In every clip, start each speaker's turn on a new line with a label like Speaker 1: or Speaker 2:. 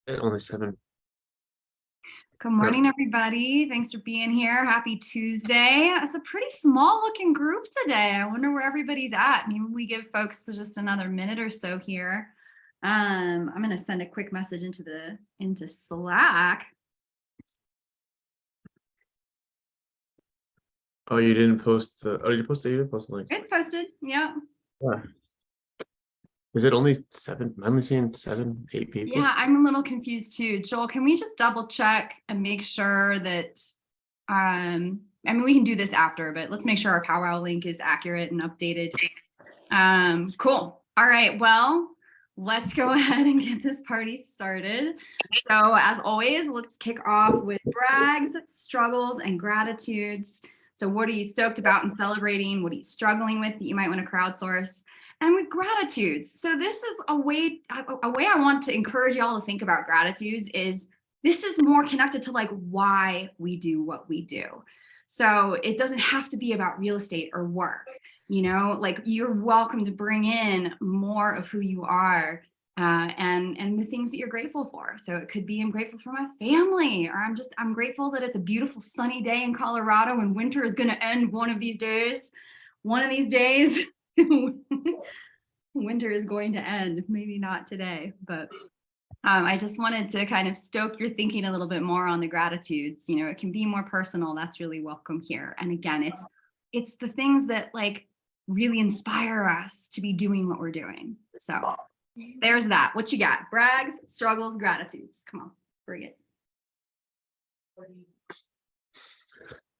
Speaker 1: Only 7.
Speaker 2: Good morning, everybody. Thanks for being here. Happy Tuesday. It's a pretty small looking group today. I wonder where everybody's at. Maybe we give folks just another minute or so here. I'm going to send a quick message into Slack.
Speaker 1: Oh, you didn't post the. Oh, did you post it? You didn't post the link.
Speaker 2: It's posted. Yeah.
Speaker 1: Yeah. Is it only 7? I'm only seeing 7, 8 people.
Speaker 2: Yeah, I'm a little confused too. Joel, can we just double check and make sure that, I mean, we can do this after, but let's make sure our powwow link is accurate and updated. Cool. All right. Well, let's go ahead and get this party started. So as always, let's kick off with brags, struggles, and gratitudes. So what are you stoked about and celebrating? What are you struggling with that you might want to crowdsource? And with gratitudes. So this is a way I want to encourage y'all to think about gratitudes is this is more connected to like why we do what we do. So it doesn't have to be about real estate or work, you know, like you're welcome to bring in more of who you are and the things that you're grateful for. So it could be I'm grateful for my family, or I'm grateful that it's a beautiful sunny day in Colorado and winter is going to end one of these days. Winter is going to end, maybe not today, but I just wanted to kind of stoke your thinking a little bit more on the gratitudes. You know, it can be more personal. That's really welcome here. And again, it's the things that like really inspire us to be doing what we're doing. So there's that. What you got? Brags, struggles, gratitudes. Come on, bring it.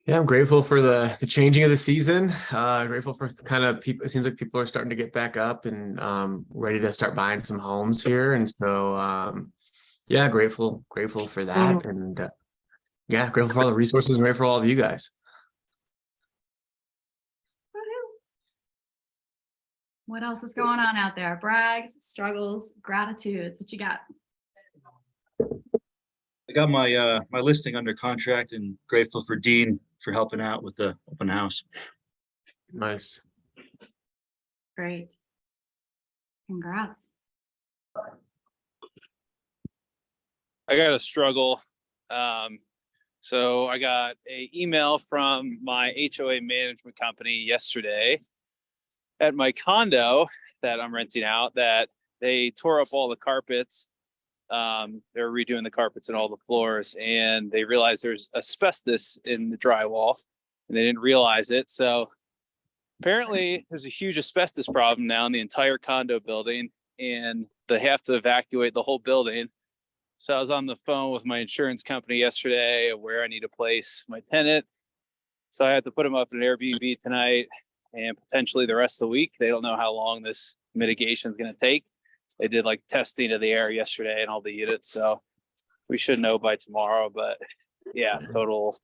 Speaker 1: Yeah, I'm grateful for the changing of the season. Grateful for kind of people. It seems like people are starting to get back up and ready to start buying some homes here. And so, yeah, grateful for that. And yeah, grateful for all the resources and grateful for all of you guys.
Speaker 2: What else is going on out there? Brags, struggles, gratitudes. What you got?
Speaker 3: I got my my listing under contract and grateful for Dean for helping out with the open house.
Speaker 1: Nice.
Speaker 2: Great. Congrats.
Speaker 4: I got a struggle. So I got an email from my HOA management company yesterday at my condo that I'm renting out that they tore up all the carpets. They're redoing the carpets and all the floors, and they realized there's asbestos in the drywall and they didn't realize it. So apparently there's a huge asbestos problem now in the entire condo building, and they have to evacuate the whole building. So I was on the phone with my insurance company yesterday where I need to place my tenant. So I had to put them up in an Airbnb tonight and potentially the rest of the week. They don't know how long this mitigation is going to take. They did like testing of the air yesterday and all the units. So we should know by tomorrow, but yeah, total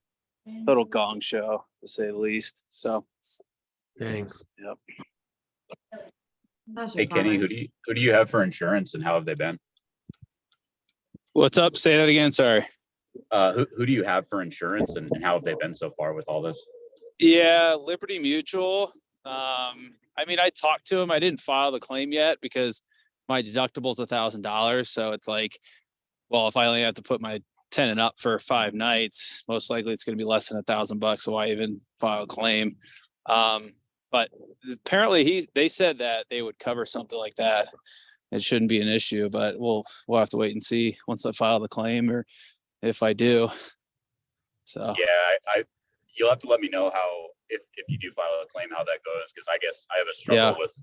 Speaker 4: gong show to say the least. So
Speaker 1: Dang.
Speaker 4: yep.
Speaker 5: Hey Kenny, who do you have for insurance and how have they been?
Speaker 4: What's up? Say that again. Sorry.
Speaker 5: Who do you have for insurance and how have they been so far with all this?
Speaker 4: Yeah, Liberty Mutual. I mean, I talked to him. I didn't file the claim yet because my deductible is $1,000. So it's like, well, if I only have to put my tenant up for 5 nights, most likely it's going to be less than $1,000. So why even file a claim? But apparently they said that they would cover something like that. It shouldn't be an issue, but we'll have to wait and see once I file the claim or if I do. So
Speaker 5: yeah, you'll have to let me know how if you do file a claim how that goes, because I guess I have a struggle with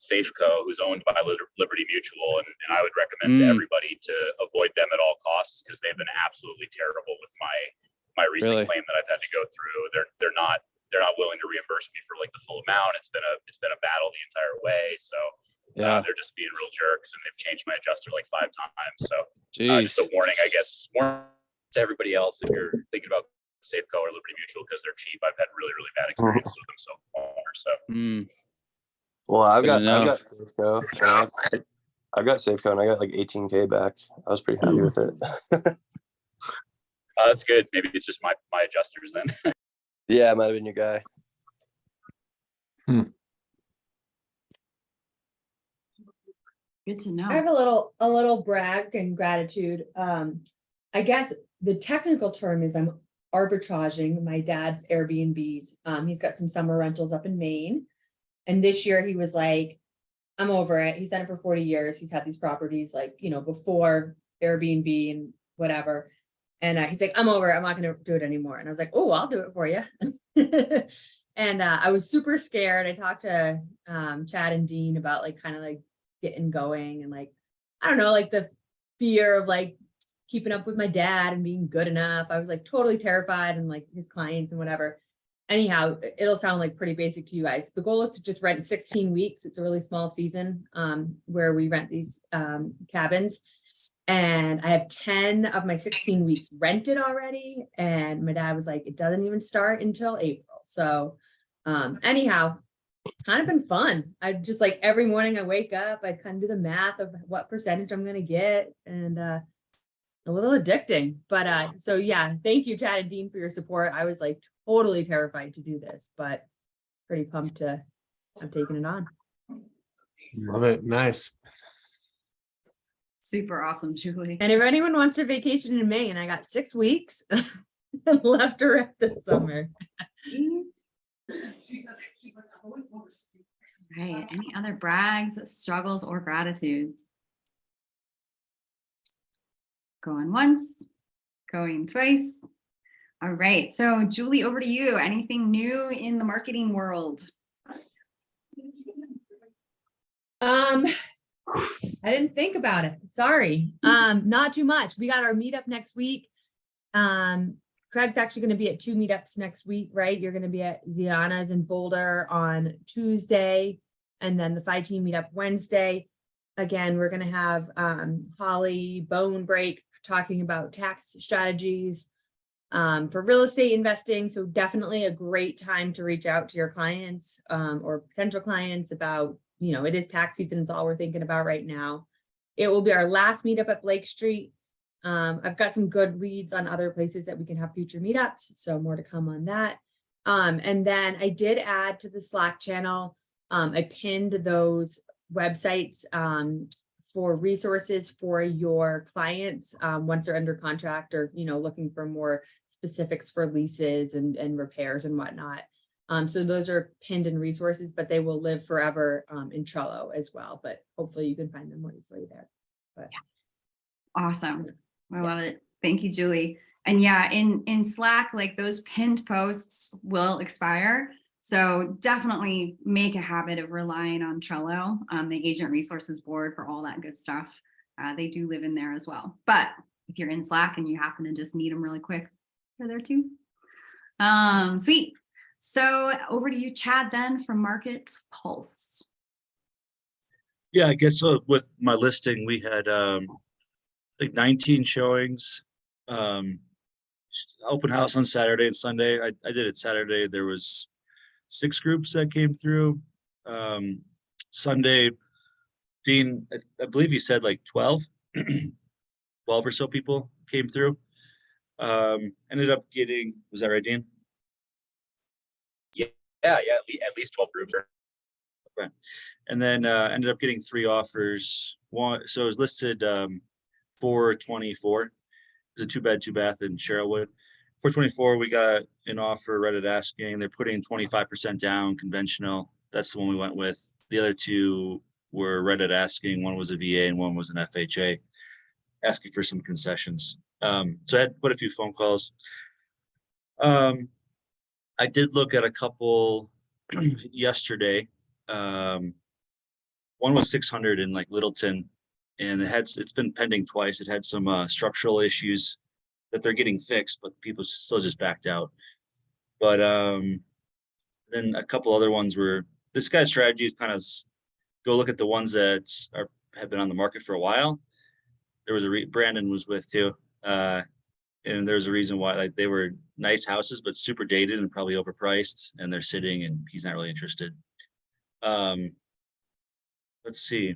Speaker 5: Safeco, who's owned by Liberty Mutual, and I would recommend to everybody to avoid them at all costs because they've been absolutely terrible with my recent claim that I've had to go through. They're not willing to reimburse me for like the full amount. It's been a battle the entire way. So they're just being real jerks, and they've changed my adjuster like 5 times. So just a warning, I guess, warning to everybody else if you're thinking about Safeco or Liberty Mutual because they're cheap. I've had really bad experiences with them so far. So.
Speaker 6: Well, I've got Safeco. I've got Safeco, and I got like $18K back. I was pretty happy with it.
Speaker 5: That's good. Maybe it's just my adjusters then.
Speaker 6: Yeah, it might have been your guy.
Speaker 2: Good to
Speaker 7: I have
Speaker 2: know.
Speaker 7: a little brag and gratitude. I guess the technical term is I'm arbitraging my dad's Airbnbs. He's got some summer rentals up in Maine. And this year he was like, I'm over it. He's done it for 40 years. He's had these properties like, before Airbnb and whatever. And he's like, I'm over it. I'm not going to do it anymore. And I was like, oh, I'll do it for you. And I was super scared. I talked to Chad and Dean about like kind of like getting going and like, I don't know, like the fear of like keeping up with my dad and being good enough. I was like totally terrified and like his clients and whatever. Anyhow, it'll sound like pretty basic to you guys. The goal is to just rent 16 weeks. It's a really small season where we rent these cabins. And I have 10 of my 16 weeks rented already. And my dad was like, it doesn't even start until April. So anyhow, kind of been fun. I just like every morning I wake up, I kind of do the math of what percentage I'm going to get, and a little addicting, but so yeah, thank you, Chad and Dean, for your support. I was like totally terrified to do this, but pretty pumped to have taken it on.
Speaker 1: Love it. Nice.
Speaker 2: Super awesome, Julie.
Speaker 7: And if anyone wants a vacation in Maine, I got 6 weeks left to rent this summer.
Speaker 2: Right. Any other brags, struggles, or gratitudes? Going once, going twice. All right. So Julie, over to you. Anything new in the marketing world?
Speaker 7: I didn't think about it. Sorry. Not too much. We got our meetup next week. Craig's actually going to be at 2 meetups next week, right? You're going to be at Ziana's in Boulder on Tuesday, and then the Phi Team meetup Wednesday. Again, we're going to have Holly Bone Break talking about tax strategies for real estate investing. So definitely a great time to reach out to your clients or potential clients about, it is tax season. It's all we're thinking about right now. It will be our last meetup at Blake Street. I've got some good leads on other places that we can have future meetups. So more to come on that. And then I did add to the Slack channel. I pinned those websites for resources for your clients once they're under contract or, looking for more specifics for leases and repairs and whatnot. So those are pinned in resources, but they will live forever in Trello as well. But hopefully you can find them more easily there. But
Speaker 2: yeah. Awesome. I love it. Thank you, Julie. And yeah, in Slack, like those pinned posts will expire. So definitely make a habit of relying on Trello, the agent resources board for all that good stuff. They do live in there as well. But if you're in Slack and you happen to just need them really quick, they're there too. Sweet. So over to you, Chad, then from Market Pulse.
Speaker 3: Yeah, I guess with my listing, we had like 19 showings. Open house on Saturday and Sunday. I did it Saturday. There was 6 groups that came through. Sunday, Dean, I believe you said like 12 or so people came through. Ended up getting, was that right, Dean?
Speaker 5: Yeah, at least 12 groups.
Speaker 3: Okay. And then ended up getting 3 offers. So it was listed 424. It was a 2-bed, 2-bath in Sherwood. 424, we got an offer, Reddit asking. They're putting 25% down, conventional. That's the one we went with. The other 2 were Reddit asking. One was a VA and one was an FHA, asking for some concessions. So I had put a few phone calls. I did look at a couple yesterday. One was 600 in like Littleton, and it's been pending twice. It had some structural issues that they're getting fixed, but people still just backed out. But then a couple other ones were, this guy's strategy is kind of go look at the ones that have been on the market for a while. There was Brandon was with too. And there's a reason why, like, they were nice houses, but super dated and probably overpriced, and they're sitting and he's not really interested. Let's see.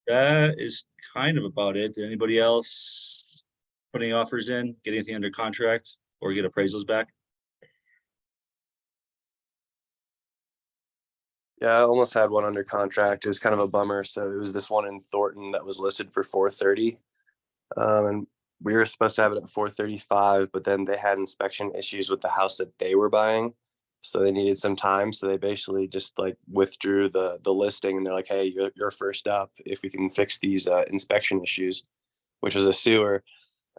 Speaker 3: That is kind of about it. Did anybody else put any offers in, get anything under contract, or get appraisals back?
Speaker 6: Yeah, I almost had one under contract. It was kind of a bummer. So it was this one in Thornton that was listed for 430. And we were supposed to have it at 435, but then they had inspection issues with the house that they were buying. So they needed some time. So they basically just like withdrew the listing, and they're like, hey, you're first up if we can fix these inspection issues, which was a sewer.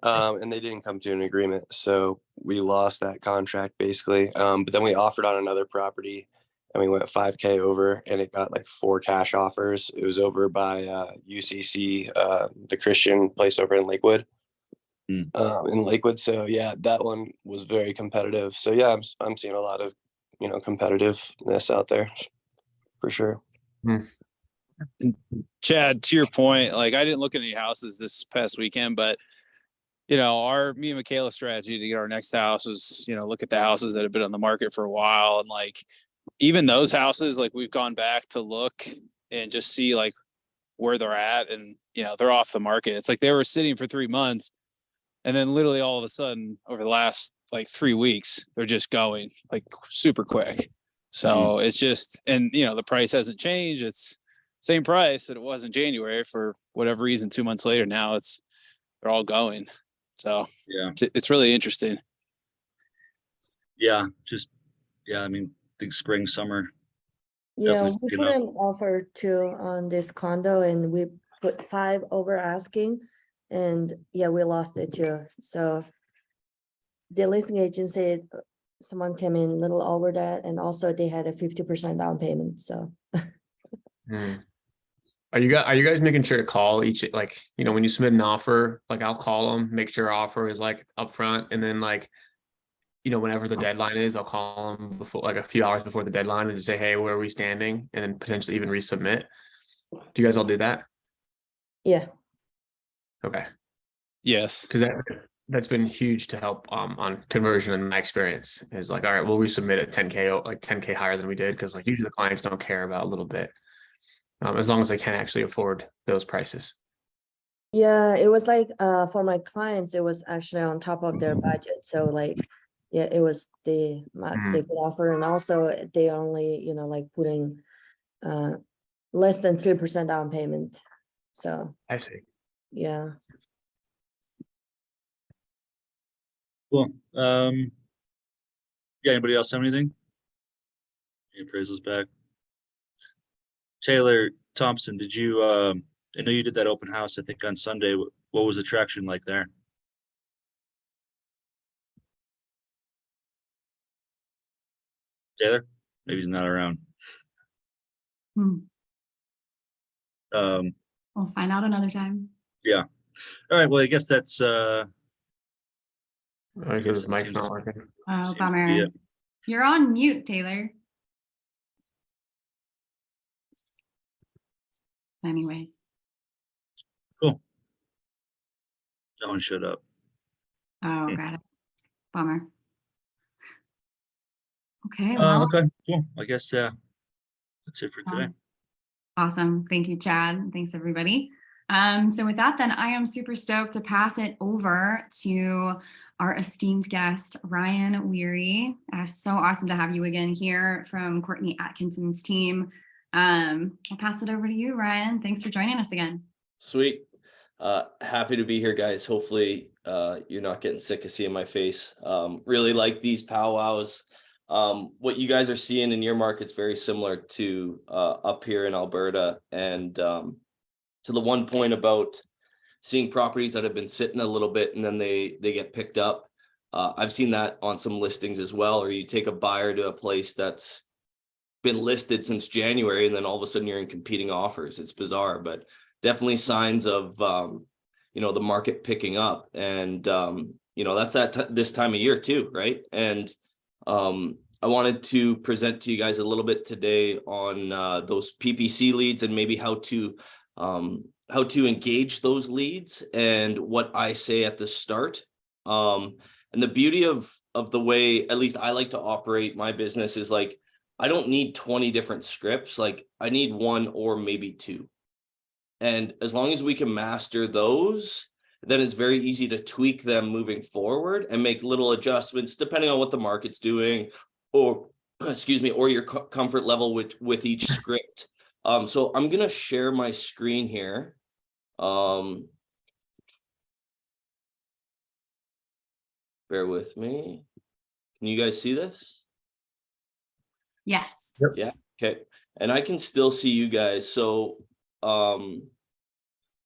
Speaker 6: And they didn't come to an agreement. So we lost that contract basically. But then we offered on another property, and we went 5K over, and it got like 4 cash offers. It was over by UCC, the Christian place over in Lakewood. So yeah, that one was very competitive. So yeah, I'm seeing a lot of, competitiveness out there for sure.
Speaker 4: Chad, to your point, like I didn't look at any houses this past weekend, but me and Michaela's strategy to get our next house was, look at the houses that have been on the market for a while. And like, even those houses, like we've gone back to look and just see like where they're at, and, they're off the market. It's like they were sitting for 3 months, and then literally all of a sudden over the last like 3 weeks, they're just going like super quick. So it's just, and the price hasn't changed. It's same price that it was in January for whatever reason. 2 months later, now they're all going. So
Speaker 3: Yeah.
Speaker 4: It's really interesting.
Speaker 3: Yeah. I mean, the spring, summer.
Speaker 8: Yeah,
Speaker 3: Definitely
Speaker 8: we
Speaker 3: picking
Speaker 8: put
Speaker 3: up.
Speaker 8: an offer too on this condo, and we put 5 over asking, and yeah, we lost it too. So the listing agent said someone came in a little over that, and also they had a 50% down payment. So
Speaker 1: Are you guys making sure to call each, like, when you submit an offer, like I'll call them, make sure offer is like upfront, and then like, whenever the deadline is, I'll call them before, like a few hours before the deadline, and just say, hey, where are we standing? And then potentially even resubmit. Do you guys all do that?
Speaker 8: yeah.
Speaker 1: Okay.
Speaker 4: Yes.
Speaker 1: Because that's been huge to help on conversion in my experience, is like, all right, we'll resubmit at 10K, like 10K higher than we did. Cause like usually the clients don't care about a little bit. As long as they can actually afford those prices.
Speaker 8: Yeah, it was like for my clients, it was actually on top of their budget. So like, yeah, it was the max they could offer. And also they only, like putting less than 3% down payment. So
Speaker 1: I see.
Speaker 8: yeah.
Speaker 3: Cool. Yeah. Anybody else have anything? Any appraisals back? Taylor Thompson, did you, I know you did that open house, I think on Sunday. What was the traction like there? Taylor? Maybe he's not around.
Speaker 2: We'll find out another time.
Speaker 3: Yeah. All right. Well, I guess that's
Speaker 1: I guess his mic's
Speaker 3: seems-
Speaker 1: not working.
Speaker 2: Oh,
Speaker 3: seems to
Speaker 2: bummer.
Speaker 3: be it.
Speaker 2: You're on mute, Taylor. Anyways.
Speaker 3: Cool. No one showed up.
Speaker 2: Oh, got it. Bummer. Okay, well,
Speaker 3: Okay, cool. I guess that's it for today.
Speaker 2: awesome. Thank you, Chad. Thanks, everybody. So with that, then I am super stoked to pass it over to our esteemed guest, Ryan Weary. So awesome to have you again here from Courtney Atkinson's team. I'll pass it over to you, Ryan. Thanks for joining us again.
Speaker 9: Sweet. Happy to be here, guys. Hopefully you're not getting sick of seeing my face. Really like these powwows. What you guys are seeing in your market's very similar to up here in Alberta. And to the one point about seeing properties that have been sitting a little bit and then they get picked up. I've seen that on some listings as well, or you take a buyer to a place that's been listed since January and then all of a sudden you're in competing offers. It's bizarre, but definitely signs of the market picking up. And that's this time of year too, right? And I wanted to present to you guys a little bit today on those PPC leads and maybe how to engage those leads and what I say at the start. And the beauty of the way, at least I like to operate my business, is like, I don't need 20 different scripts. Like I need 1 or maybe 2. And as long as we can master those, then it's very easy to tweak them moving forward and make little adjustments depending on what the market's doing or excuse me, or your comfort level with each script. So I'm gonna share my screen here. Bear with me. Can you guys see this?
Speaker 2: Yes.
Speaker 9: Yeah, okay. And I can still see you guys. So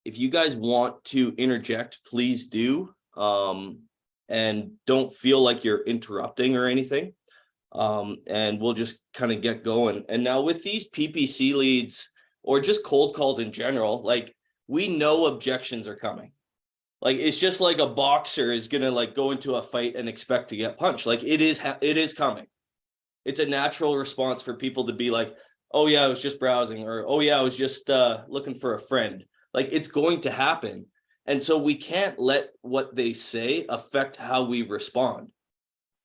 Speaker 9: if you guys want to interject, please do. And don't feel like you're interrupting or anything. And we'll just kind of get going. And now with these PPC leads or just cold calls in general, like we know objections are coming. Like it's just like a boxer is gonna like go into a fight and expect to get punched. Like it is coming. It's a natural response for people to be like, oh yeah, I was just browsing, or oh yeah, I was just looking for a friend. Like it's going to happen. And so we can't let what they say affect how we respond.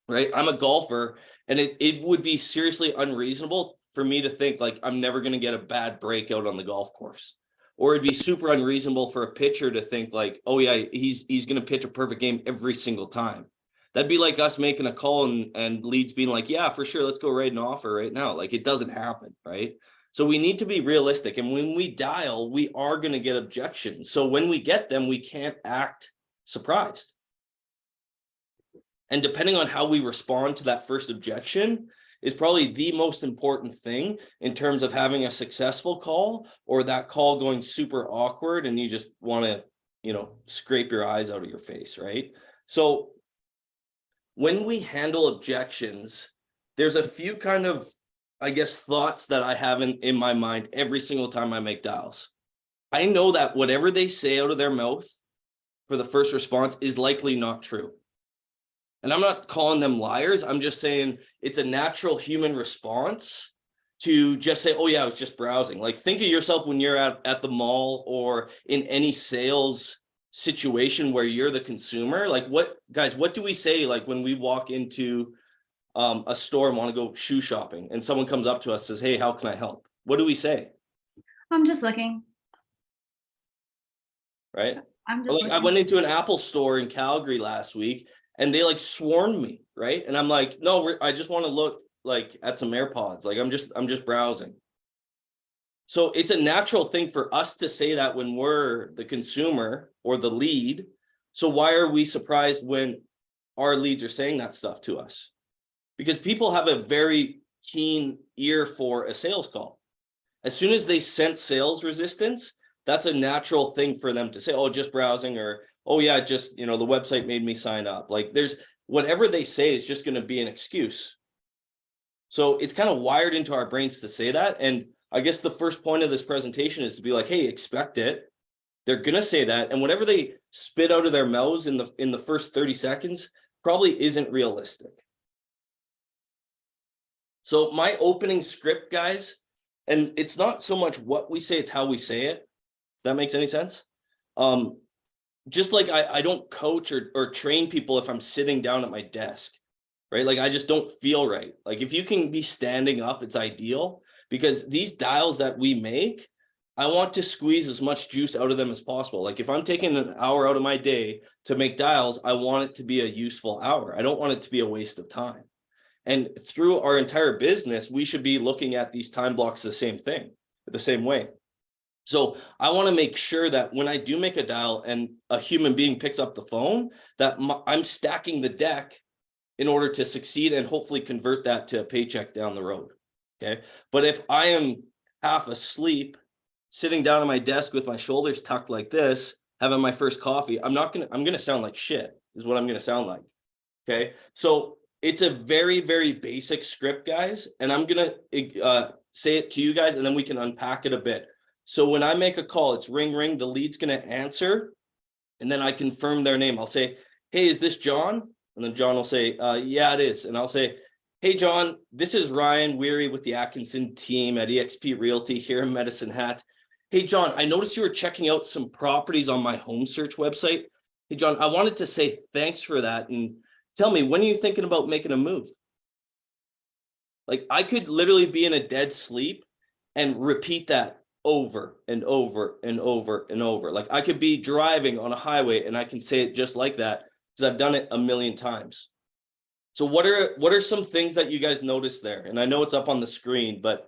Speaker 9: Right? I'm a golfer, and it would be seriously unreasonable for me to think like I'm never going to get a bad breakout on the golf course. Or it'd be super unreasonable for a pitcher to think like, oh yeah, he's going to pitch a perfect game every single time. That'd be like us making a call and leads being like, yeah, for sure, let's go write an offer right now. Like it doesn't happen, right? So we need to be realistic. And when we dial, we are going to get objections. So when we get them, we can't act surprised. And depending on how we respond to that first objection is probably the most important thing in terms of having a successful call, or that call going super awkward and you just want to, scrape your eyes out of your face, right? So when we handle objections, there's a few kind of, I guess, thoughts that I have in my mind every single time I make dials. I know that whatever they say out of their mouth for the first response is likely not true. And I'm not calling them liars. I'm just saying it's a natural human response to just say, oh yeah, I was just browsing. Like think of yourself when you're at the mall or in any sales situation where you're the consumer. Like what do we say like when we walk into a store and want to go shoe shopping and someone comes up to us and says, hey, how can I help? What do we say?
Speaker 2: I'm just looking.
Speaker 9: Right?
Speaker 2: I'm just
Speaker 9: I went into an Apple store in Calgary last week and they like swarmed me, right? And I'm like, no, I just want to look like at some AirPods. Like I'm just browsing. So it's a natural thing for us to say that when we're the consumer or the lead. So why are we surprised when our leads are saying that stuff to us? Because people have a very keen ear for a sales call. As soon as they sense sales resistance, that's a natural thing for them to say, oh, just browsing, or, oh yeah, just, the website made me sign up. Like there's whatever they say is just going to be an excuse. So it's kind of wired into our brains to say that. And I guess the first point of this presentation is to be like, hey, expect it. They're going to say that. And whatever they spit out of their mouths in the first 30 seconds probably isn't realistic. So my opening script, guys, and it's not so much what we say, it's how we say it. If that makes any sense? Just like I don't coach or train people if I'm sitting down at my desk, right? Like I just don't feel right. Like if you can be standing up, it's ideal, because these dials that we make, I want to squeeze as much juice out of them as possible. Like if I'm taking an hour out of my day to make dials, I want it to be a useful hour. I don't want it to be a waste of time. And through our entire business, we should be looking at these time blocks the same way. So I want to make sure that when I do make a dial and a human being picks up the phone, that I'm stacking the deck in order to succeed and hopefully convert that to a paycheck down the road. Okay. But if I am half asleep, sitting down at my desk with my shoulders tucked like this, having my first coffee, I'm going to sound like shit is what I'm going to sound like. Okay. So it's a very, very basic script, guys. And I'm going to say it to you guys, and then we can unpack it a bit. So when I make a call, it's ring, ring, the lead's going to answer, and then I confirm their name. I'll say, hey, is this John? And then John will say, yeah, it is. And I'll say, hey, John, this is Ryan Weary with the Atkinson team at eXp Realty here in Medicine Hat. Hey, John, I noticed you were checking out some properties on my home search website. Hey, John, I wanted to say thanks for that. And tell me, when are you thinking about making a move? Like I could literally be in a dead sleep and repeat that over and over and over and over. Like I could be driving on a highway and I can say it just like that because I've done it a million times. So what are some things that you guys noticed there? And I know it's up on the screen, but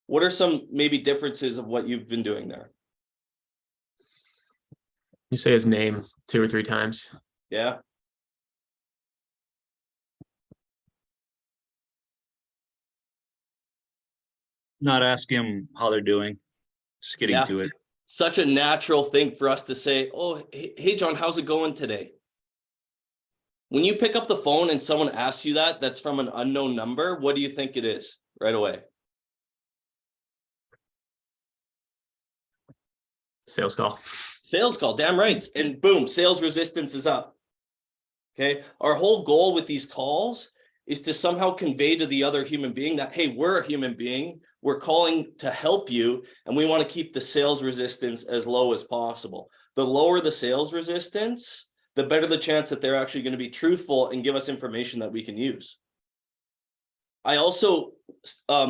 Speaker 9: what are some maybe differences of what you've been doing there?
Speaker 1: You say his name 2 or 3 times.
Speaker 9: Yeah.
Speaker 3: Not asking them how they're doing, just getting
Speaker 9: Yeah.
Speaker 3: to it.
Speaker 9: Such a natural thing for us to say, oh, hey, John, how's it going today? When you pick up the phone and someone asks you that, that's from an unknown number, what do you think it is right away?
Speaker 1: Sales call.
Speaker 9: Sales call, damn right. And boom, sales resistance is up. Okay. Our whole goal with these calls is to somehow convey to the other human being that, hey, we're a human being. We're calling to help you. And we want to keep the sales resistance as low as possible. The lower the sales resistance, the better the chance that they're actually going to be truthful and give us information that we can use. I also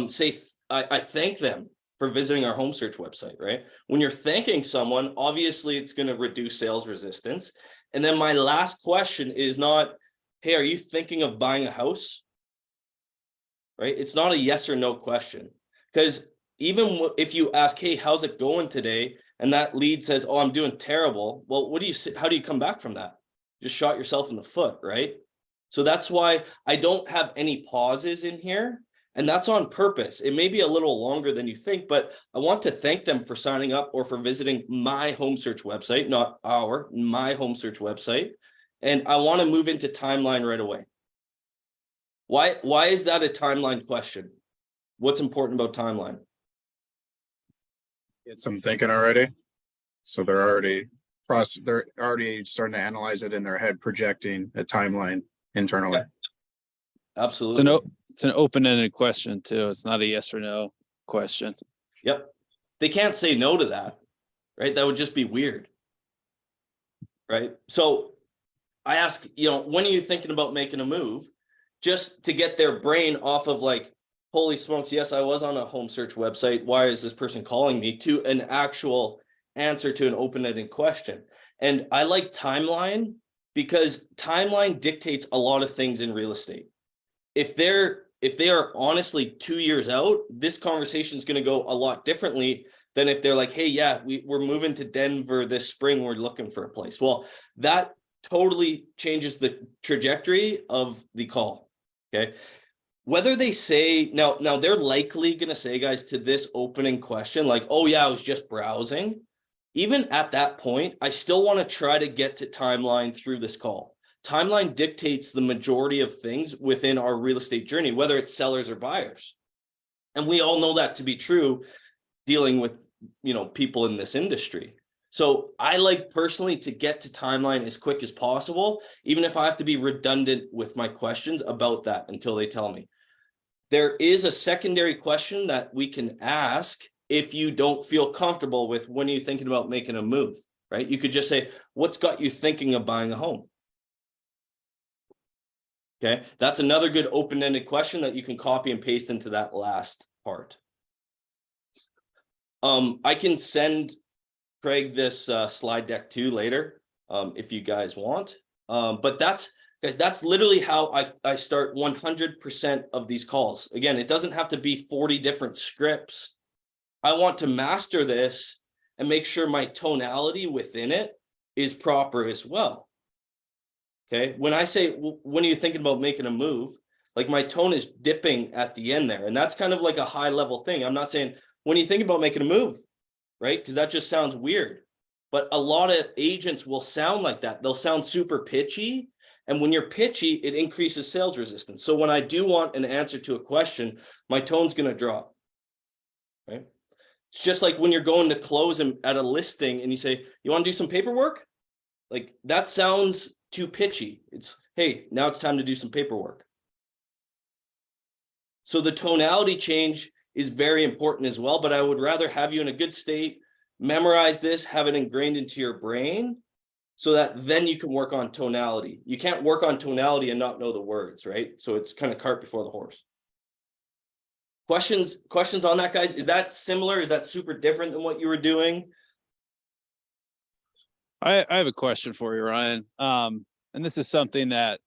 Speaker 9: say I thank them for visiting our home search website, right? When you're thanking someone, obviously it's going to reduce sales resistance. And then my last question is not, hey, are you thinking of buying a house? Right? It's not a yes or no question. Because even if you ask, hey, how's it going today? And that lead says, oh, I'm doing terrible. Well, how do you come back from that? Just shot yourself in the foot, right? So that's why I don't have any pauses in here. And that's on purpose. It may be a little longer than you think, but I want to thank them for signing up or for visiting my home search website, not my home search website. And I want to move into timeline right away. Why is that a timeline question? What's important about timeline?
Speaker 10: Get some thinking already. So they're already starting to analyze it in their head, projecting a timeline internally.
Speaker 9: Yeah. Absolutely.
Speaker 4: It's an open-ended question too. It's not a yes or no question.
Speaker 9: Yep. They can't say no to that, right? That would just be weird. Right. So I ask, when are you thinking about making a move? Just to get their brain off of like, holy smokes, yes, I was on a home search website. Why is this person calling me? To an actual answer to an open-ended question. And I like timeline because timeline dictates a lot of things in real estate. If they are honestly 2 years out, this conversation is going to go a lot differently than if they're like, hey, yeah, we're moving to Denver this spring. We're looking for a place. Well, that totally changes the trajectory of the call. Okay. Whether they say now they're likely going to say, guys, to this opening question, like, oh yeah, I was just browsing. Even at that point, I still want to try to get to timeline through this call. Timeline dictates the majority of things within our real estate journey, whether it's sellers or buyers. And we all know that to be true dealing with, people in this industry. So I like personally to get to timeline as quick as possible, even if I have to be redundant with my questions about that until they tell me. There is a secondary question that we can ask if you don't feel comfortable with when you're thinking about making a move, right? You could just say, what's got you thinking of buying a home? Okay, that's another good open-ended question that you can copy and paste into that last part. I can send Craig this slide deck too later if you guys want. But that's literally how I start 100% of these calls. Again, it doesn't have to be 40 different scripts. I want to master this and make sure my tonality within it is proper as well. Okay, when I say, when are you thinking about making a move? Like my tone is dipping at the end there. And that's kind of like a high level thing. I'm not saying, when you think about making a move, right? Because that just sounds weird. But a lot of agents will sound like that. They'll sound super pitchy. And when you're pitchy, it increases sales resistance. So when I do want an answer to a question, my tone's going to drop. Right? It's just like when you're going to close at a listing and you say, you want to do some paperwork? Like that sounds too pitchy. It's, hey, now it's time to do some paperwork. So the tonality change is very important as well, but I would rather have you in a good state, memorize this, have it ingrained into your brain so that then you can work on tonality. You can't work on tonality and not know the words, right? So it's kind of cart before the horse. Questions on that, guys? Is that similar? Is that super different than what you were doing?
Speaker 4: I have a question for you, Ryan. And this is something that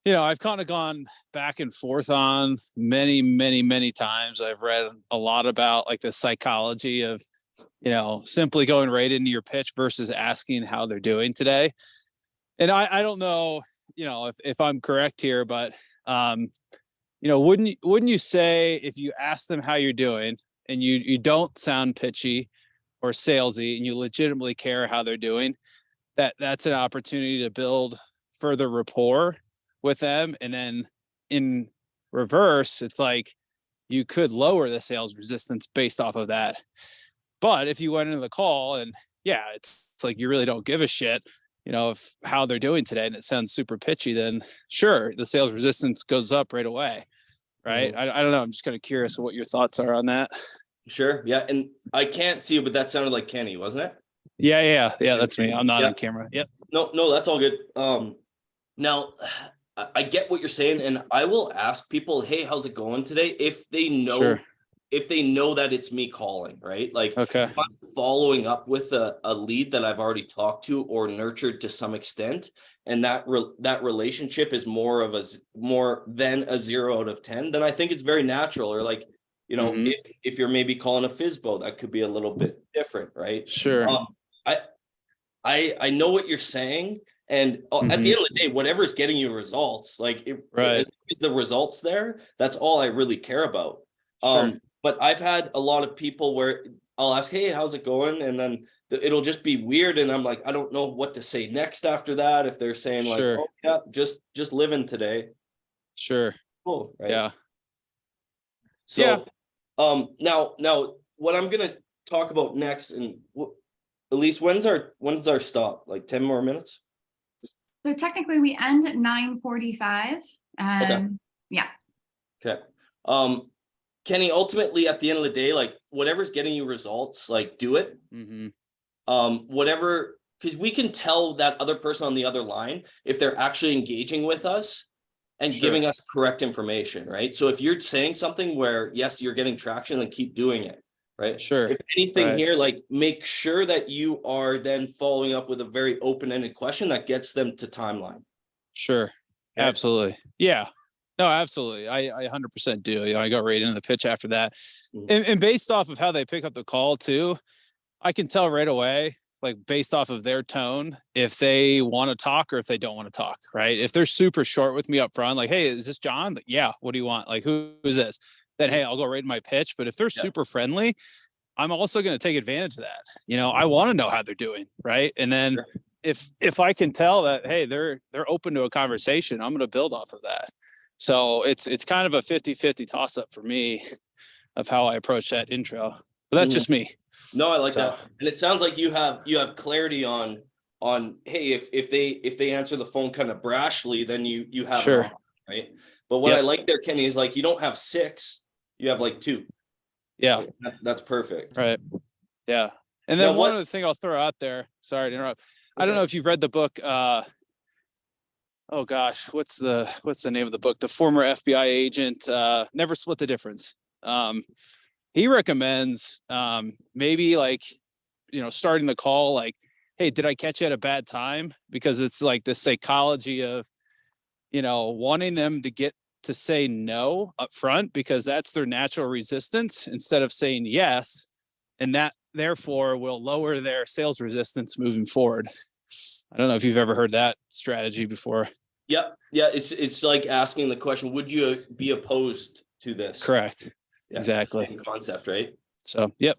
Speaker 4: I've kind of gone back and forth on many times. I've read a lot about like the psychology of, simply going right into your pitch versus asking how they're doing today. And I don't know, if I'm correct here, but, wouldn't you say if you ask them how you're doing and you don't sound pitchy or salesy and you legitimately care how they're doing, that's an opportunity to build further rapport with them. And then in reverse, it's like you could lower the sales resistance based off of that. But if you went into the call and it's like you really don't give a shit, of how they're doing today, and it sounds super pitchy, then sure, the sales resistance goes up right away. Right. I don't know. I'm just kind of curious what your thoughts are on that.
Speaker 9: Sure. Yeah. And I can't see it, but that sounded like Kenny, wasn't it?
Speaker 4: Yeah. That's me. I'm not on camera. Yep.
Speaker 9: No, that's all good. Now I get what you're saying, and I will ask people, hey, how's it going today? If they know,
Speaker 4: Sure.
Speaker 9: if they know that it's me calling, right? Like,
Speaker 4: Okay.
Speaker 9: if I'm following up with a lead that I've already talked to or nurtured to some extent, and that relationship is more than a 0 out of 10, then I think it's very natural. Or like,
Speaker 4: Mhm.
Speaker 9: if you're maybe calling a FISBO, that could be a little bit different, right?
Speaker 4: Sure.
Speaker 9: I know what you're saying. And at the end of the day, whatever's getting you results, like
Speaker 4: Right.
Speaker 9: as the results there, that's all I really care about.
Speaker 4: Sure.
Speaker 9: But I've had a lot of people where I'll ask, hey, how's it going? And then it'll just be weird. And I'm like, I don't know what to say next after that. If they're saying like,
Speaker 4: Sure.
Speaker 9: oh yeah, just living today.
Speaker 4: Sure.
Speaker 9: Cool. Right.
Speaker 4: Yeah.
Speaker 9: So, now what I'm going to talk about next, and Elise, when's our stop? Like 10 more minutes?
Speaker 2: So technically we end at 9:45. Yeah.
Speaker 9: Okay. Kenny, ultimately at the end of the day, like whatever's getting you results, like do it. Whatever, because we can tell that other person on the other line if they're actually engaging with us and giving us correct information, right? So if you're saying something where yes, you're getting traction, then keep doing it, right?
Speaker 4: Sure.
Speaker 9: If anything
Speaker 4: Right.
Speaker 9: here, like make sure that you are then following up with a very open-ended question that gets them to timeline.
Speaker 4: Sure.
Speaker 9: Okay.
Speaker 4: Absolutely. Yeah. No, absolutely. I 100% do. I go right into the pitch after that. And based off of how they pick up the call too, I can tell right away, like based off of their tone, if they want to talk or if they don't want to talk, right? If they're super short with me up front, like, hey, is this John? Like, yeah, what do you want? Like, who is this? Then, hey, I'll go right in my pitch. But if they're super friendly, I'm also going to take advantage of that. I want to know how they're doing, right? And then if I can tell that, hey, they're open to a conversation, I'm going to build off of that. So it's kind of a 50-50 toss up for me of how I approach that intro. But that's just me.
Speaker 9: No, I like that. And it sounds like you have clarity on hey, if they answer the phone kind of brashly, then you have
Speaker 4: Sure.
Speaker 9: it on, right? But what I like there, Kenny, is like you don't have 6, you have like 2.
Speaker 4: Yeah.
Speaker 9: That's perfect.
Speaker 4: Right. Yeah. And then
Speaker 9: Now,
Speaker 4: one other thing I'll throw out there. Sorry to interrupt. I don't know if you've read the book. Oh gosh, what's the name of the book? The former FBI agent, Never Split the Difference. He recommends maybe like, starting the call like, hey, did I catch you at a bad time? Because it's like the psychology of, wanting them to get to say no up front because that's their natural resistance instead of saying yes. And that therefore will lower their sales resistance moving forward. I don't know if you've ever heard that strategy before.
Speaker 9: Yep. Yeah. It's like asking the question, would you be opposed to this?
Speaker 4: Correct.
Speaker 9: Yeah,
Speaker 4: Exactly.
Speaker 9: same concept, right?
Speaker 4: So, yep.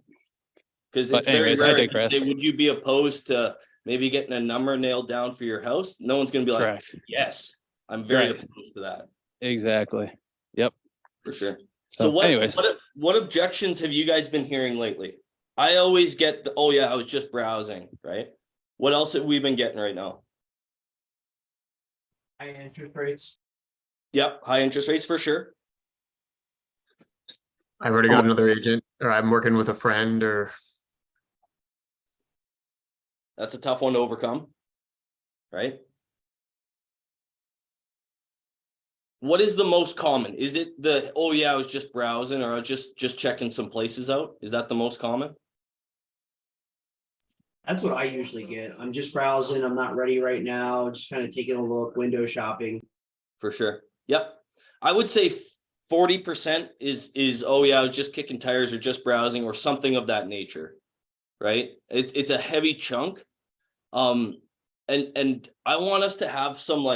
Speaker 9: Because
Speaker 4: But
Speaker 9: it's very
Speaker 4: anyways, I
Speaker 9: rare to
Speaker 4: digress.
Speaker 9: say, would you be opposed to maybe getting a number nailed down for your house? No one's going to be like,
Speaker 4: Correct.
Speaker 9: yes, I'm very
Speaker 4: Right.
Speaker 9: opposed to that.
Speaker 4: Exactly. Yep.
Speaker 9: For sure.
Speaker 4: So anyways,
Speaker 9: what objections have you guys been hearing lately? I always get the, oh yeah, I was just browsing, right? What else have we been getting right now?
Speaker 11: High interest rates.
Speaker 9: Yep, high interest rates for sure.
Speaker 1: I've already got another agent, or I'm working with a friend, or
Speaker 9: That's a tough one to overcome, right? What is the most common? Is it the, oh yeah, I was just browsing, or I was just checking some places out? Is that the most common?
Speaker 11: That's what I usually get. I'm just browsing. I'm not ready right now. Just kind of taking a look, window shopping.
Speaker 9: For sure. Yep. I would say 40% is, oh yeah, I was just kicking tires or just browsing or something of that nature. Right. It's a heavy chunk. And I want us to have some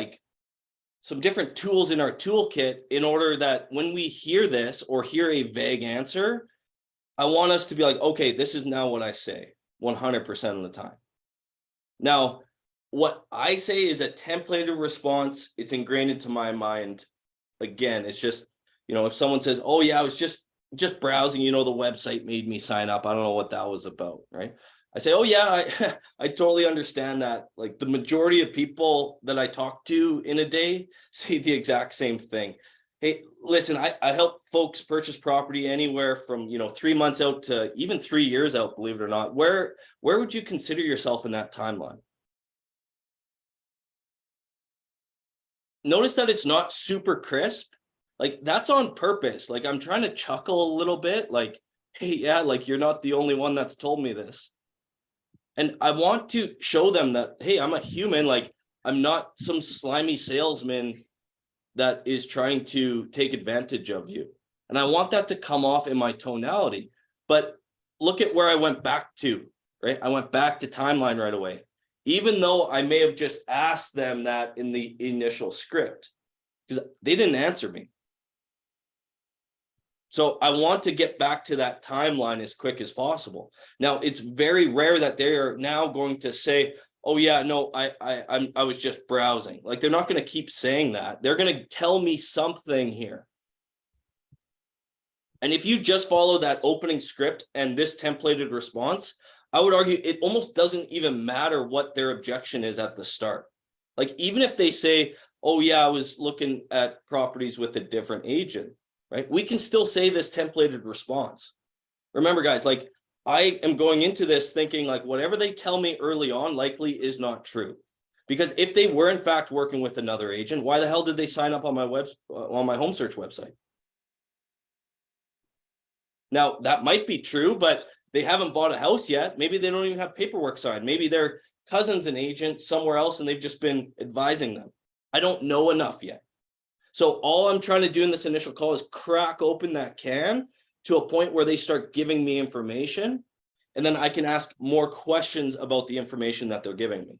Speaker 9: different tools in our toolkit in order that when we hear this or hear a vague answer, I want us to be like, okay, this is now what I say 100% of the time. Now, what I say is a templated response. It's ingrained into my mind. Again, it's just, if someone says, oh yeah, I was just browsing, the website made me sign up. I don't know what that was about, right? I say, oh yeah, I totally understand that. Like the majority of people that I talk to in a day say the exact same thing. Hey, listen, I help folks purchase property anywhere from, 3 months out to even 3 years out, believe it or not. Where would you consider yourself in that timeline? Notice that it's not super crisp. Like that's on purpose. Like I'm trying to chuckle a little bit like, hey, yeah, like you're not the only one that's told me this. And I want to show them that, hey, I'm a human. Like I'm not some slimy salesman that is trying to take advantage of you. And I want that to come off in my tonality. But look at where I went back to, right? I went back to timeline right away, even though I may have just asked them that in the initial script, because they didn't answer me. So I want to get back to that timeline as quick as possible. Now, it's very rare that they are now going to say, oh yeah, no, I was just browsing. Like they're not going to keep saying that. They're going to tell me something here. And if you just follow that opening script and this templated response, I would argue it almost doesn't even matter what their objection is at the start. Like even if they say, oh yeah, I was looking at properties with a different agent, right? We can still say this templated response. Remember guys, like I am going into this thinking like whatever they tell me early on likely is not true. Because if they were in fact working with another agent, why the hell did they sign up on my home search website? Now that might be true, but they haven't bought a house yet. Maybe they don't even have paperwork signed. Maybe their cousin's an agent somewhere else and they've just been advising them. I don't know enough yet. So all I'm trying to do in this initial call is crack open that can to a point where they start giving me information, and then I can ask more questions about the information that they're giving me.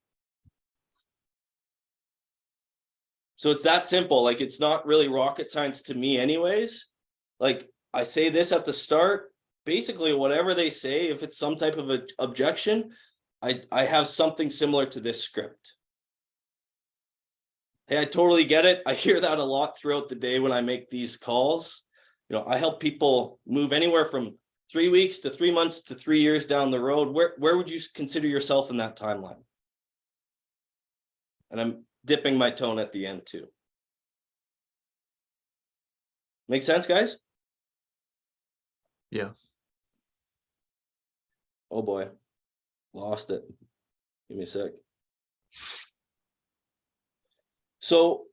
Speaker 9: So it's that simple. Like it's not really rocket science to me anyways. Like I say this at the start, basically whatever they say, if it's some type of an objection, I have something similar to this script. Hey, I totally get it. I hear that a lot throughout the day when I make these calls. I help people move anywhere from 3 weeks to 3 months to 3 years down the road. Where would you consider yourself in that timeline? And I'm dipping my tone at the end too. Make sense, guys?
Speaker 1: Yeah.
Speaker 9: Oh boy, lost it. Give me a sec. So,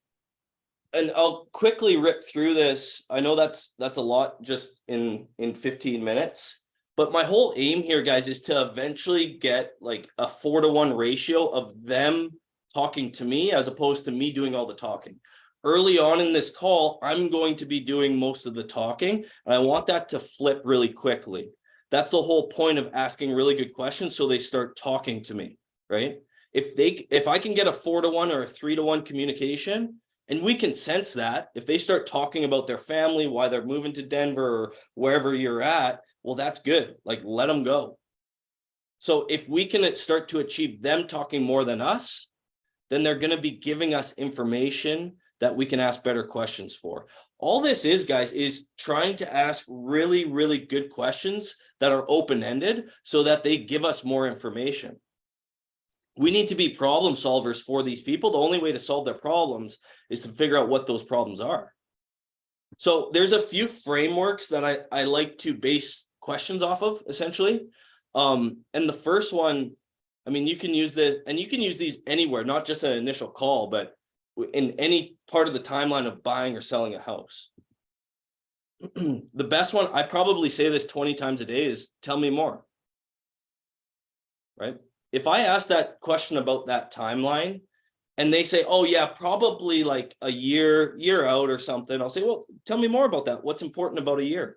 Speaker 9: and I'll quickly rip through this. I know that's a lot just in 15 minutes, but my whole aim here, guys, is to eventually get like a 4-to-1 ratio of them talking to me as opposed to me doing all the talking. Early on in this call, I'm going to be doing most of the talking, and I want that to flip really quickly. That's the whole point of asking really good questions, so they start talking to me, right? If I can get a 4-to-1 or a 3-to-1 communication, and we can sense that if they start talking about their family, why they're moving to Denver or wherever you're at, well, that's good. Like, let them go. So if we can start to achieve them talking more than us, then they're going to be giving us information that we can ask better questions for. All this is, guys, is trying to ask really, really good questions that are open-ended so that they give us more information. We need to be problem solvers for these people. The only way to solve their problems is to figure out what those problems are. So there's a few frameworks that I like to base questions off of, essentially. And the first one, I mean, you can use this, and you can use these anywhere, not just an initial call, but in any part of the timeline of buying or selling a house. The best one, I probably say this 20 times a day, is tell me more, right? If I ask that question about that timeline and they say, oh yeah, probably like a year out or something, I'll say, well, tell me more about that. What's important about a year?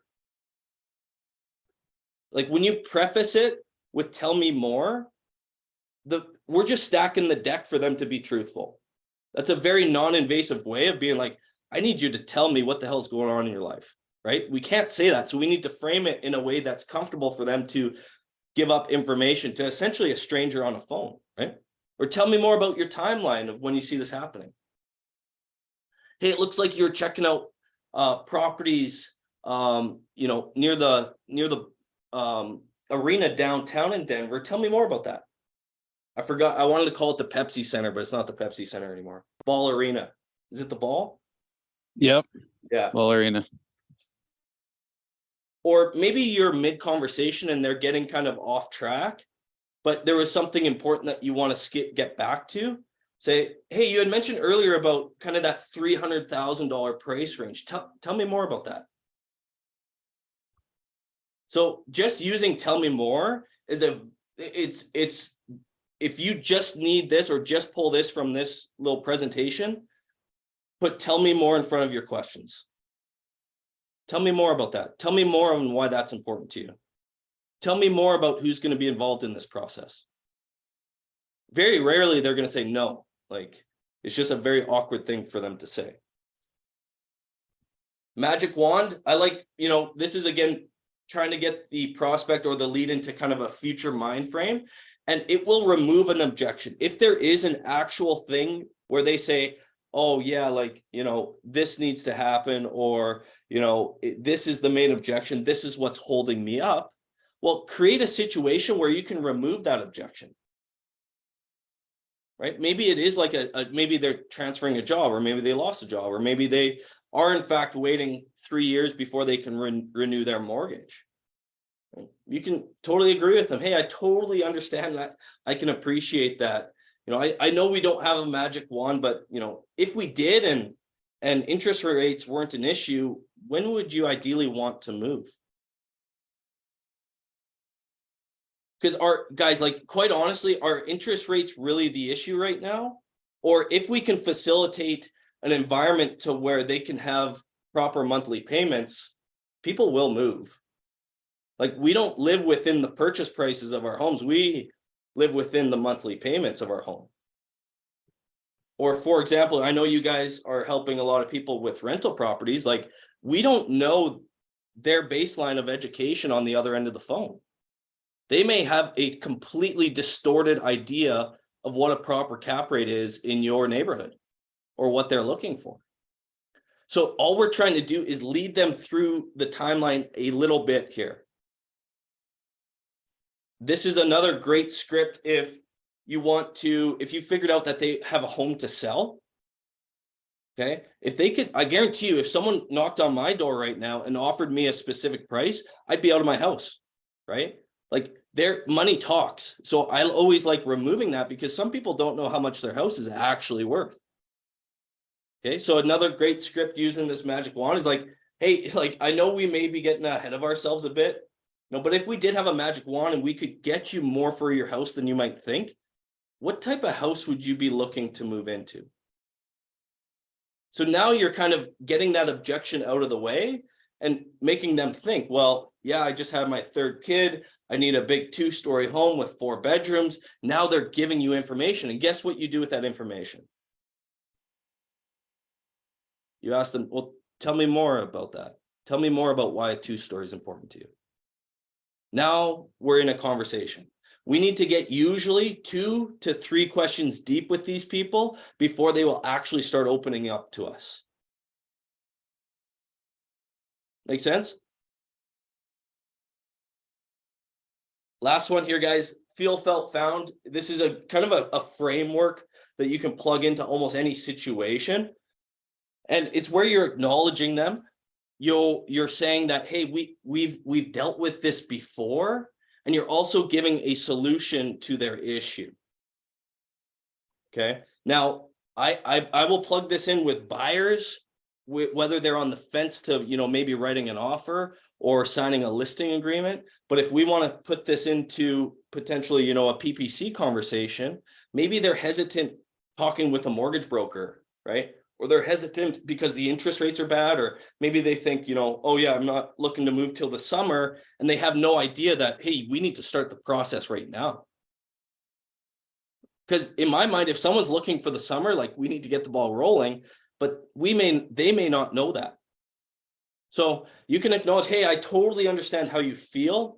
Speaker 9: Like when you preface it with tell me more, we're just stacking the deck for them to be truthful. That's a very non-invasive way of being like, I need you to tell me what the hell's going on in your life, right? We can't say that. So we need to frame it in a way that's comfortable for them to give up information to essentially a stranger on a phone, right? Or tell me more about your timeline of when you see this happening. Hey, it looks like you're checking out properties, you know, near the arena downtown in Denver. Tell me more about that. I forgot. I wanted to call it the Pepsi Center, but it's not the Pepsi Center anymore. Ball Arena. Is it the Ball?
Speaker 4: Yep.
Speaker 9: Yeah.
Speaker 4: Ball Arena.
Speaker 9: Or maybe you're mid-conversation and they're getting kind of off track, but there was something important that you want to get back to. Say, hey, you had mentioned earlier about kind of that $300,000 price range. Tell me more about that. So just using tell me more is it's if you just need this or just pull this from this little presentation, put tell me more in front of your questions. Tell me more about that. Tell me more on why that's important to you. Tell me more about who's going to be involved in this process. Very rarely they're going to say no. Like, it's just a very awkward thing for them to say. Magic wand. I like, you know, this is again, trying to get the prospect or the lead into kind of a future mind frame, and it will remove an objection. If there is an actual thing where they say, oh yeah, like, you know, this needs to happen, or, you know, this is the main objection, this is what's holding me up. Well, create a situation where you can remove that objection. Right? Maybe it is like maybe they're transferring a job, or maybe they lost a job, or maybe they are in fact waiting 3 years before they can renew their mortgage. You can totally agree with them. Hey, I totally understand that. I can appreciate that. You know, I know we don't have a magic wand, but you know, if we did and interest rates weren't an issue, when would you ideally want to move? Because our guys, like, quite honestly, are interest rates really the issue right now? Or if we can facilitate an environment to where they can have proper monthly payments, people will move. Like, we don't live within the purchase prices of our homes. We live within the monthly payments of our home. Or for example, I know you guys are helping a lot of people with rental properties. Like, we don't know their baseline of education on the other end of the phone. They may have a completely distorted idea of what a proper cap rate is in your neighborhood or what they're looking for. So all we're trying to do is lead them through the timeline a little bit here. This is another great script if you want to, if you figured out that they have a home to sell. Okay, if they could, I guarantee you, if someone knocked on my door right now and offered me a specific price, I'd be out of my house, right? Like, their money talks. So I always like removing that, because some people don't know how much their house is actually worth. Okay, so another great script using this magic wand is like, hey, like, I know we may be getting ahead of ourselves a bit, no, but if we did have a magic wand and we could get you more for your house than you might think, what type of house would you be looking to move into? So now you're kind of getting that objection out of the way and making them think, well, yeah, I just had my third kid. I need a big 2-story home with 4 bedrooms. Now they're giving you information. And guess what you do with that information? You ask them, well, tell me more about that. Tell me more about why a 2-story is important to you. Now we're in a conversation. We need to get usually 2 to 3 questions deep with these people before they will actually start opening up to us. Make sense? Last one here, guys. Feel, felt, found. This is a kind of a framework that you can plug into almost any situation. And it's where you're acknowledging them. You're saying that, hey, we've dealt with this before. And you're also giving a solution to their issue. Okay. Now, I will plug this in with buyers, whether they're on the fence to, you know, maybe writing an offer or signing a listing agreement. But if we want to put this into potentially, you know, a PPC conversation, maybe they're hesitant talking with a mortgage broker, right? Or they're hesitant because the interest rates are bad, or maybe they think, you know, oh yeah, I'm not looking to move till the summer, and they have no idea that, hey, we need to start the process right now. Because in my mind, if someone's looking for the summer, like, we need to get the ball rolling, but they may not know that. So you can acknowledge, hey, I totally understand how you feel.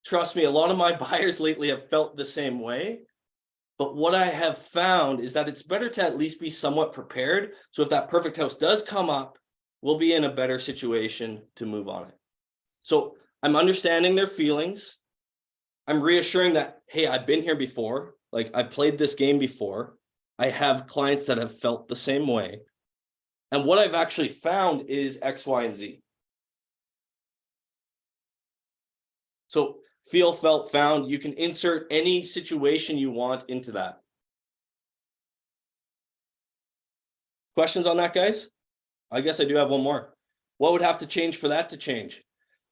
Speaker 9: Trust me, a lot of my buyers lately have felt the same way. But what I have found is that it's better to at least be somewhat prepared. So if that perfect house does come up, we'll be in a better situation to move on it. So I'm understanding their feelings. I'm reassuring that, hey, I've been here before. Like, I've played this game before. I have clients that have felt the same way. And what I've actually found is X, Y, and Z. So feel, felt, found, you can insert any situation you want into that. Questions on that, guys? I guess I do have one more. What would have to change for that to change?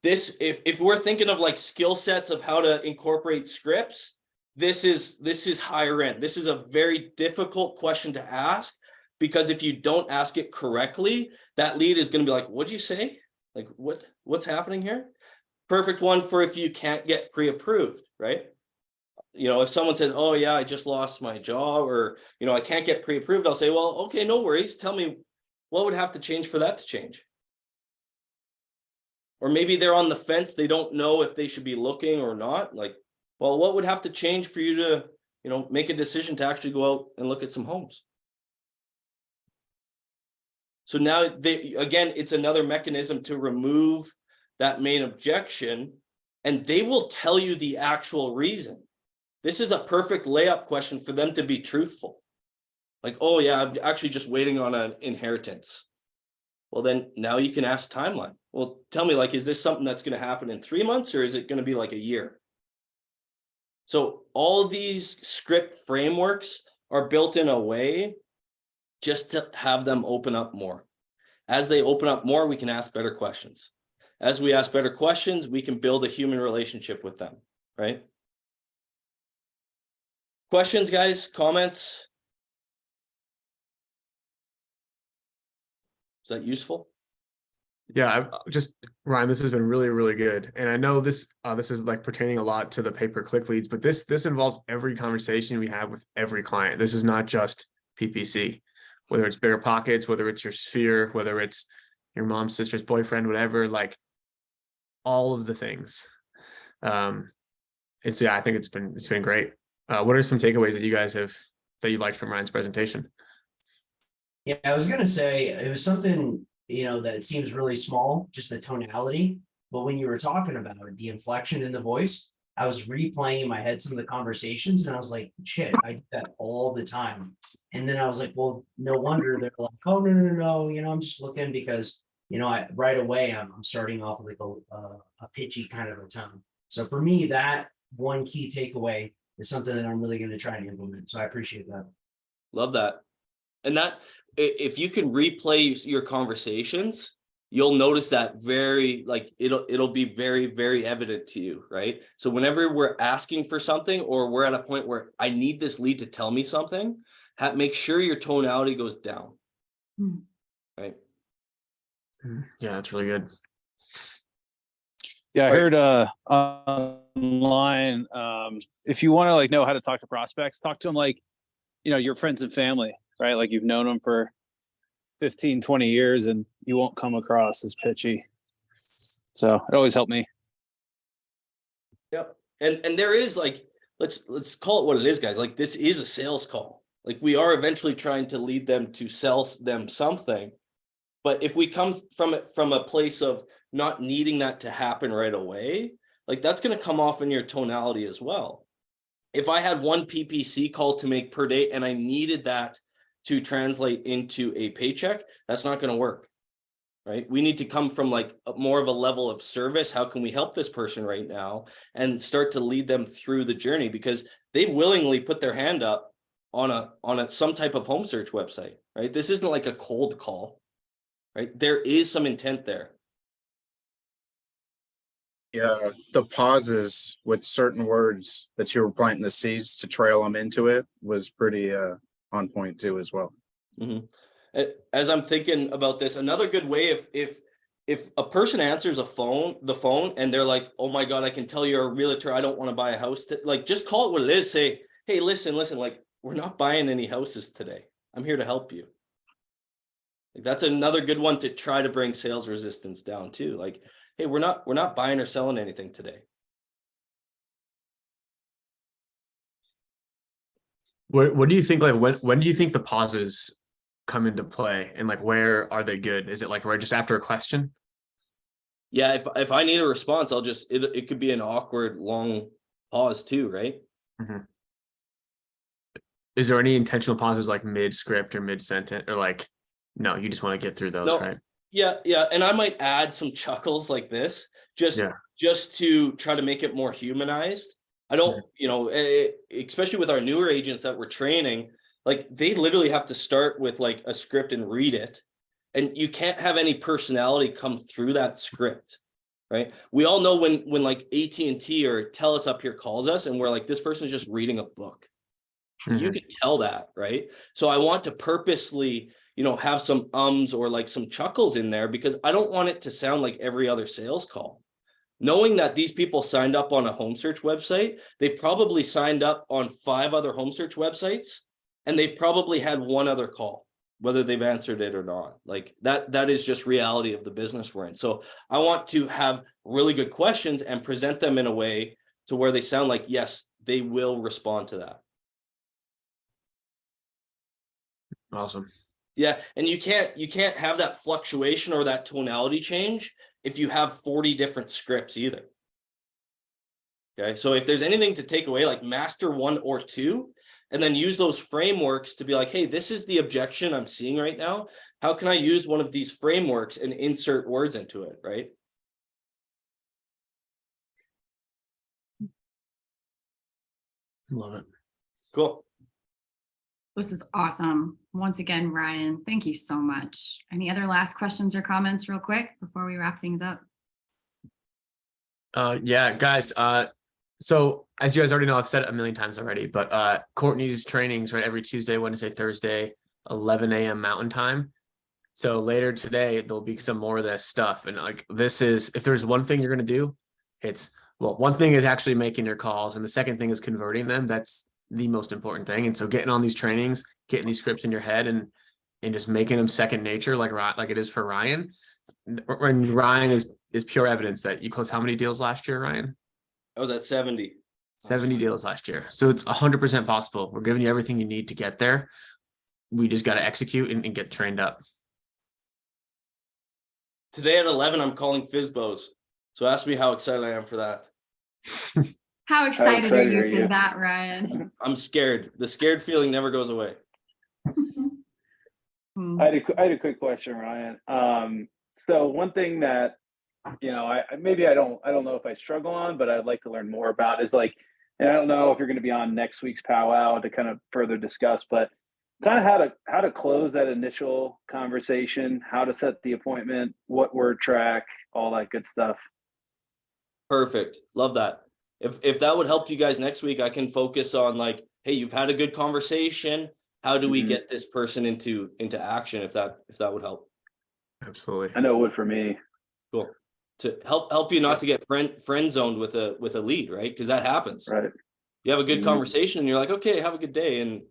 Speaker 9: This, if we're thinking of like skill sets of how to incorporate scripts, this is higher end. This is a very difficult question to ask, because if you don't ask it correctly, that lead is going to be like, what'd you say? Like, what's happening here? Perfect one for if you can't get pre-approved, right? You know, if someone says, oh yeah, I just lost my job, or, you know, I can't get pre-approved, I'll say, well, okay, no worries. Tell me what would have to change for that to change. Or maybe they're on the fence. They don't know if they should be looking or not. Like, well, what would have to change for you to, you know, make a decision to actually go out and look at some homes? So now again, it's another mechanism to remove that main objection, and they will tell you the actual reason. This is a perfect layup question for them to be truthful. Like, oh yeah, I'm actually just waiting on an inheritance. Well, then now you can ask timeline. Well, tell me, like, is this something that's going to happen in 3 months, or is it going to be like a year? So all these script frameworks are built in a way just to have them open up more. As they open up more, we can ask better questions. As we ask better questions, we can build a human relationship with them, right? Questions, guys, comments? Is that useful?
Speaker 1: Yeah, Ryan, this has been really, really good. And I know this is like pertaining a lot to the pay-per-click leads, but this involves every conversation we have with every client. This is not just PPC, whether it's Bigger Pockets, whether it's your sphere, whether it's your mom's sister's boyfriend, whatever, like all of the things. And so, yeah, I think it's been great. What are some takeaways that you guys that you liked from Ryan's presentation?
Speaker 11: Yeah, I was gonna say, it was something, that seems really small, just the tonality. But when you were talking about it, the inflection in the voice, I was replaying in my head some of the conversations, and I was like, shit, I do that all the time. And then I was like, well, no wonder they're like, oh, no, I'm just looking because, right away I'm starting off with like a pitchy kind of a tone. So for me, that one key takeaway is something that I'm really going to try to implement. So I appreciate that.
Speaker 9: Love that. And that, if you can replay your conversations, you'll notice that it'll be very, very evident to you, right? So whenever we're asking for something, or we're at a point where I need this lead to tell me something, make sure your tonality goes down, right?
Speaker 1: Yeah, that's really good.
Speaker 4: Yeah, I heard online, if you want to like know how to talk to prospects, talk to them like, your friends and family, right? Like, you've known them for 15, 20 years and you won't come across as pitchy. So it always helped me.
Speaker 9: Yep. And there is, like, let's call it what it is, guys. Like, this is a sales call. Like, we are eventually trying to lead them to sell them something. But if we come from a place of not needing that to happen right away, like, that's going to come off in your tonality as well. If I had one PPC call to make per day and I needed that to translate into a paycheck, that's not going to work, right? We need to come from like more of a level of service. How can we help this person right now, and start to lead them through the journey, because they willingly put their hand up on some type of home search website, right? This isn't like a cold call, right? There is some intent there.
Speaker 10: Yeah, the pauses with certain words that you were planting the seeds to trail them into it was pretty on point too as well.
Speaker 9: Mhm. As I'm thinking about this, another good way, if a person answers the phone and they're like, oh my God, I can tell you're a realtor, I don't want to buy a house, like just call it what it is. Say, hey, listen, like we're not buying any houses today. I'm here to help you. Like, that's another good one to try to bring sales resistance down too. Like, hey, we're not buying or selling anything today.
Speaker 1: What do you think, like, when do you think the pauses come into play, and like where are they good? Is it like right just after a question?
Speaker 9: Yeah, if I need a response, I'll just it could be an awkward long pause too, right?
Speaker 1: Is there any intentional pauses like mid script or mid sentence, or like no, you just want to get through those,
Speaker 9: No.
Speaker 1: right?
Speaker 9: Yeah, and I might add some chuckles like this, just to try to make it more humanized. I don't, especially with our newer agents that we're training, like they literally have to start with like a script and read it, and you can't have any personality come through that script, right? We all know when like AT&T or TELUS up here calls us and we're like, this person's just reading a book. You can tell that, right? So I want to purposely, have some ums or like some chuckles in there, because I don't want it to sound like every other sales call. Knowing that these people signed up on a home search website, they probably signed up on 5 other home search websites, and they've probably had one other call, whether they've answered it or not. Like that is just reality of the business we're in. So I want to have really good questions and present them in a way to where they sound like, yes, they will respond to that.
Speaker 1: Awesome.
Speaker 9: Yeah, and you can't have that fluctuation or that tonality change if you have 40 different scripts either. Okay, so if there's anything to take away, like master 1 or 2, and then use those frameworks to be like, hey, this is the objection I'm seeing right now. How can I use one of these frameworks and insert words into it, right?
Speaker 1: Love it.
Speaker 9: Cool.
Speaker 2: This is awesome. Once again, Ryan, thank you so much. Any other last questions or comments real quick before we wrap things up?
Speaker 1: Yeah, guys. So as you guys already know, I've said it a million times already, but Courtney's trainings right every Tuesday, Wednesday, Thursday, 11 a.m. Mountain Time. So later today, there'll be some more of this stuff. And like, this is, if there's one thing you're going to do, one thing is actually making your calls. And the second thing is converting them. That's the most important thing. And so getting on these trainings, getting these scripts in your head and just making them second nature, like it is for Ryan. And Ryan is pure evidence that you closed how many deals last year, Ryan?
Speaker 9: I was at 70
Speaker 1: deals last year. So it's 100% possible. We're giving you everything you need to get there. We just got to execute and get trained up.
Speaker 9: Today at 11, I'm calling FSBOs. So ask me how excited I am for that.
Speaker 2: How excited are you for that, Ryan?
Speaker 9: I'm scared. The scared feeling never goes away.
Speaker 12: I had a quick question, Ryan. So one thing that, I don't know if I struggle on, but I'd like to learn more about is like, and I don't know if you're going to be on next week's powwow to kind of further discuss, but kind of how to close that initial conversation, how to set the appointment, what word track, all that good stuff.
Speaker 9: Perfect. Love that. If that would help you guys next week, I can focus on like, hey, you've had a good conversation. How do we get this person into action? If that would help.
Speaker 1: Absolutely.
Speaker 12: I know it would for me.
Speaker 9: Cool. To help you not to get friend zoned with a lead, right? Because that happens.
Speaker 12: Right.
Speaker 9: You have a good conversation and you're like, okay, have a good day. And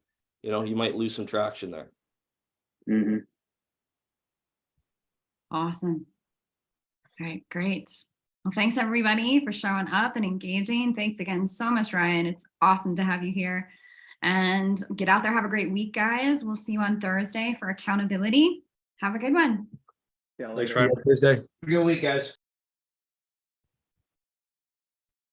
Speaker 9: you might lose some traction there.
Speaker 2: Awesome. All right, great. Well, thanks everybody for showing up and engaging. Thanks again so much, Ryan. It's awesome to have you here. And get out there. Have a great week, guys. We'll see you on Thursday for accountability. Have a good one.
Speaker 3: Thanks, Ryan.
Speaker 1: Thursday.
Speaker 11: Good week, guys.